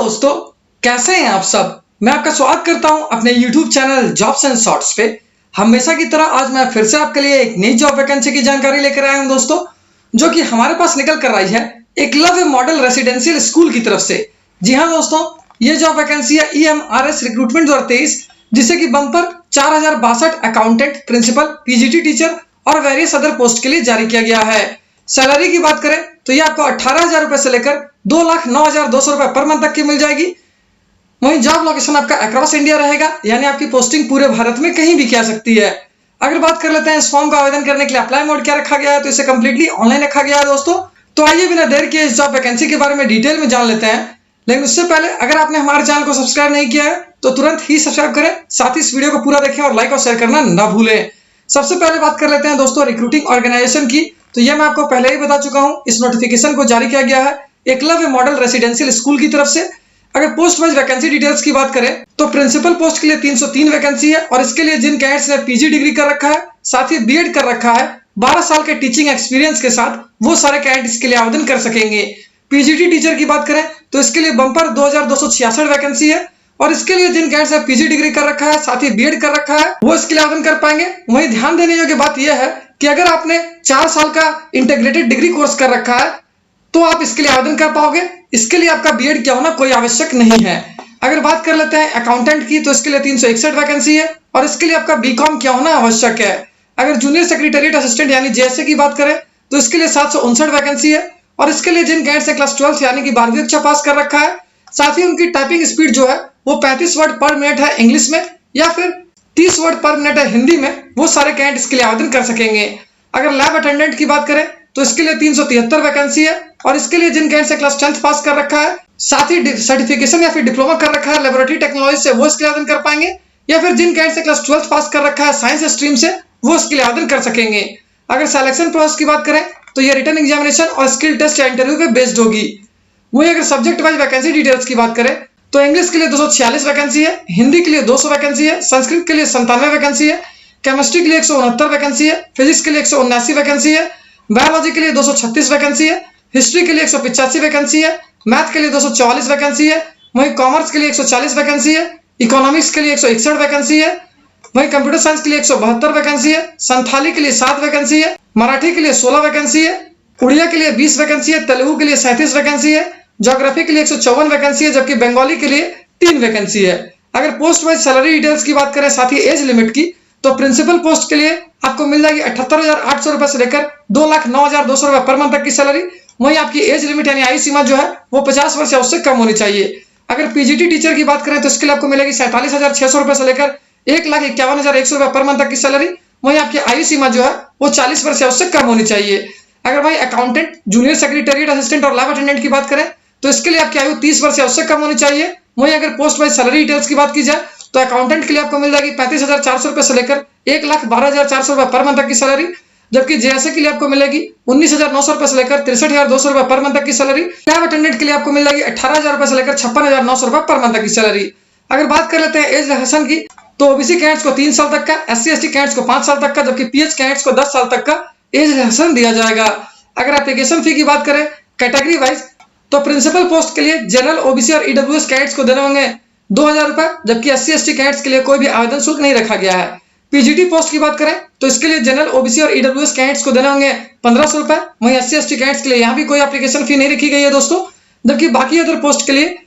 दोस्तों, कैसे हैं आप सब। मैं आपका स्वागत करता हूं अपने YouTube channel jobs and shorts पे। हमेशा की तरह आज मैं फिर से आपके लिए एक नई जॉब वैकेंसी की जानकारी लेकर आया हूं दोस्तों, जो कि हमारे पास निकल कर आई है एकलव्य मॉडल रेसिडेंशियल स्कूल की तरफ से। जी हाँ दोस्तों, ये जॉब वैकेंसी है EMRS रिक्रूटमेंट 2023, जिसे कि bumper 4062 accountant, principal, PGT teacher और वेरियस अदर पोस्ट के लिए जारी किया गया है। सैलरी की बात करें तो ये आपको 18,000 रुपए से लेकर 2,09,200 रुपए पर मंथ तक की मिल जाएगी। वहीं जॉब लोकेशन आपका अक्रॉस इंडिया रहेगा, यानी आपकी पोस्टिंग पूरे भारत में कहीं भी की जा सकती है। अगर बात कर लेते हैं इस फॉर्म का आवेदन करने के लिए अप्लाई मोड क्या रखा गया है, तो इसे कंप्लीटली ऑनलाइन रखा गया है दोस्तों। तो आइए बिना देर किए इस जॉब वैकेंसी के बारे में डिटेल में जान लेते हैं। लेकिन उससे पहले अगर आपने हमारे चैनल को सब्सक्राइब नहीं किया है तो तुरंत ही सब्सक्राइब करें, साथ ही इस वीडियो को पूरा देखें और लाइक और शेयर करना ना भूलें। सबसे पहले बात कर लेते हैं दोस्तों रिक्रूटिंग ऑर्गेनाइजेशन की। तो ये मैं आपको पहले ही बता चुका हूं, इस नोटिफिकेशन को जारी किया गया है एकलव्य मॉडल रेसिडेंशियल स्कूल की तरफ से। अगर पोस्ट वाइज वैकेंसी डिटेल्स की बात करें तो प्रिंसिपल पोस्ट के लिए 303 वैकेंसी है, और इसके लिए जिन कैंडिडेट्स ने PG डिग्री कर रखा है, साथ ही B.Ed कर रखा है, 12 साल के टीचिंग एक्सपीरियंस के साथ, वो सारे कैंडिडेट्स के लिए आवेदन कर सकेंगे। PGT टीचर की बात करें तो इसके लिए बम्पर 2266 वैकेंसी है, और इसके लिए जिन कैंडिडेट्स ने PG डिग्री कर रखा है, साथ ही B.Ed कर रखा है, वो इसके लिए आवेदन कर पाएंगे। वहीं ध्यान देने योग्य बात यह है कि अगर आपने 4 साल का इंटीग्रेटेड डिग्री कोर्स कर रखा है तो आप इसके लिए आवेदन कर पाओगे। इसके लिए आपका B.Ed किया होना कोई आवश्यक नहीं है। अगर बात कर लेते हैं अकाउंटेंट की, तो इसके लिए 361 वैकेंसी है, और इसके लिए आपका B.Com किया होना आवश्यक है। अगर जूनियर सेक्रेटरीट असिस्टेंट यानी JSA की बात करें तो इसके लिए 759 वैकेंसी है, और इसके लिए जिन कैंडिडेट्स ने क्लास 12 यानी कि 12वीं कक्षा पास कर रखा है, साथ ही उनकी टाइपिंग स्पीड जो है वो 35 वर्ड पर मिनट है इंग्लिश में, या फिर 30 वर्ड पर मिनट है हिंदी में, वो सारे कैंडिडेट इसके लिए आवेदन कर सकेंगे। अगर लैब अटेंडेंट की बात करें तो इसके लिए 373 वैकेंसी है, और इसके लिए जिन कैंडिडेट से क्लास 10th पास कर रखा है, साथ ही सर्टिफिकेशन या फिर डिप्लोमा कर रखा है लेबोरेटरी टेक्नोलॉजी से, वो इसके लिए आवेदन कर पाएंगे, या फिर जिन कैंडिडेट से क्लास 12th पास कर रखा है साइंस स्ट्रीम से, वो इसके लिए आवेदन कर सकेंगे। अगर सिलेक्शन प्रोसेस की बात करें तो ये रिटन एग्जामिनेशन और स्किल टेस्ट या इंटरव्यू पे बेस्ड होगी। वही अगर सब्जेक्ट वाइज वैकेंसी डिटेल्स की बात करें तो इंग्लिश के लिए 246 वैकेंसी है, हिंदी के लिए 200 वैकेंसी है, संस्कृत के लिए 97 वैकेंसी है, केमिस्ट्री के लिए 169 वैकेंसी है, फिजिक्स के लिए 179 वैकेंसी है, बायोलॉजी के लिए 236 वैकेंसी है, हिस्ट्री के लिए 185 वैकेंसी है, मैथ के लिए 244 वैकेंसी है, वहीं कॉमर्स के लिए 140 वैकेंसी है, इकोनॉमिक्स के लिए 161 वैकेंसी है, वहीं कंप्यूटर साइंस के लिए 172 वैकेंसी है, संथाली के लिए 7 वैकेंसी है, मराठी के लिए 16 वैकेंसी है, उड़िया के लिए 20 वैकेंसी है, तेलुगु के लिए 37 वैकेंसी है, ज्योग्राफी के लिए 154 वैकेंसी है, जबकि बंगाली के लिए 3 वैकेंसी है। अगर पोस्ट वाइज सैलरी डिटेल्स की बात करें साथ ही एज लिमिट की, तो प्रिंसिपल पोस्ट के लिए आपको मिल जाएगी 78,800 रुपए से लेकर 2,09,200 रुपए पर मंथ तक की सैलरी। वहीं आपकी एज लिमिट यानी आयु सीमा जो है वो 50 वर्ष या उससे कम होनी चाहिए। अगर PGT टीचर की बात करें तो इसके लिए आपको मिलेगी 47,600 रुपए से लेकर 1,51,100 रुपए पर मंथ तक की सैलरी। वहीं आपकी आयु सीमा जो है वो 40 वर्ष या उससे कम होनी चाहिए। अगर भाई अकाउंटेंट, जूनियर सेक्रेटरीट असिस्टेंट और लैब अटेंडेंट की बात करें तो इसके लिए आपकी आयु 30 वर्ष या उससे कम होनी चाहिए। वहीं अगर पोस्ट वाइज सैलरी डिटेल्स की बात की जाए तो अकाउंटेंट के लिए आपको मिल जाएगी 35,400 रुपए से लेकर 1,12,400 रुपए पर मंथ तक की सैलरी, जबकि JSA के लिए आपको मिलेगी 19,900 रुपए से लेकर 63,200 रुपए पर मंथ तक की सैलरी। लैब अटेंडेंट के लिए आपको मिल जाएगी 18,000 रुपए से लेकर 56,900 रुपए पर मंथ तक की सैलरी। अगर बात कर लेते हैं एज रिलैक्सेशन की, तो OBC कैंडिडेट्स को 3 साल तक का, SC/ST कैंडिडेट्स को 5 साल तक का, जबकि PH कैंडिडेट्स को 10 साल तक का एज रिलैक्सेशन दिया जाएगा। अगर एप्लीकेशन फी की बात करें कैटेगरी वाइज, तो प्रिंसिपल पोस्ट के लिए जनरल, OBC और EWS कैंडिडेट्स को देने होंगे 2,000 रुपए, जबकि SC/ST कैंडिडेट्स के लिए कोई भी आवेदन शुल्क नहीं रखा गया है। PGT पोस्ट की बात करें तो इसके लिए जनरल, OBC और EWS कैंडिडेट्स को देने होंगे 1,500 रुपए। वहीं SC/ST कैंडिडेट्स के लिए यहाँ भी कोई एप्लीकेशन फी नहीं रखी गई है दोस्तों, जबकि बाकी अदर पोस्ट के लिए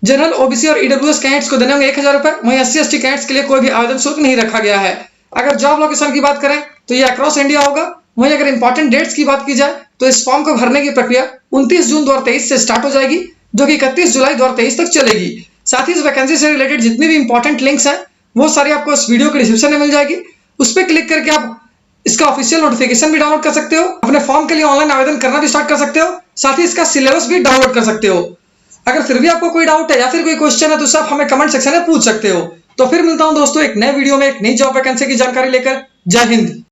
जनरल, OBC और EWS कैंडिडेट्स को देने होंगे 1,000 रुपए। वहीं SC/ST कैंडिडेट्स के लिए कोई भी आवेदन शुल्क नहीं रखा गया है। अगर जॉब लोकेशन की बात करें तो ये अक्रॉस इंडिया होगा। वहीं अगर इंपॉर्टेंट डेट्स की बात की जाए तो इस फॉर्म को भरने की प्रक्रिया 29 जून 2023 से स्टार्ट हो जाएगी, जो कि 31 जुलाई 2023 तक चलेगी। साथ ही इस वैकेंसी से रिलेटेड जितनी भी इंपॉर्टेंट लिंक्स हैं वो सारी आपको इस वीडियो के डिस्क्रिप्शन में मिल जाएगी। उस पर क्लिक करके आप इसका ऑफिशियल नोटिफिकेशन भी डाउनलोड कर सकते हो, अपने फॉर्म के लिए ऑनलाइन आवेदन करना भी स्टार्ट कर सकते हो, साथ ही इसका सिलेबस भी डाउनलोड कर सकते हो। अगर फिर भी आपको कोई डाउट है या फिर कोई क्वेश्चन है तो उसे आप हमें कमेंट सेक्शन में पूछ सकते हो। तो फिर मिलता हूं दोस्तों एक नए वीडियो में एक नई जॉब वैकेंसी की जानकारी लेकर। जय हिंद।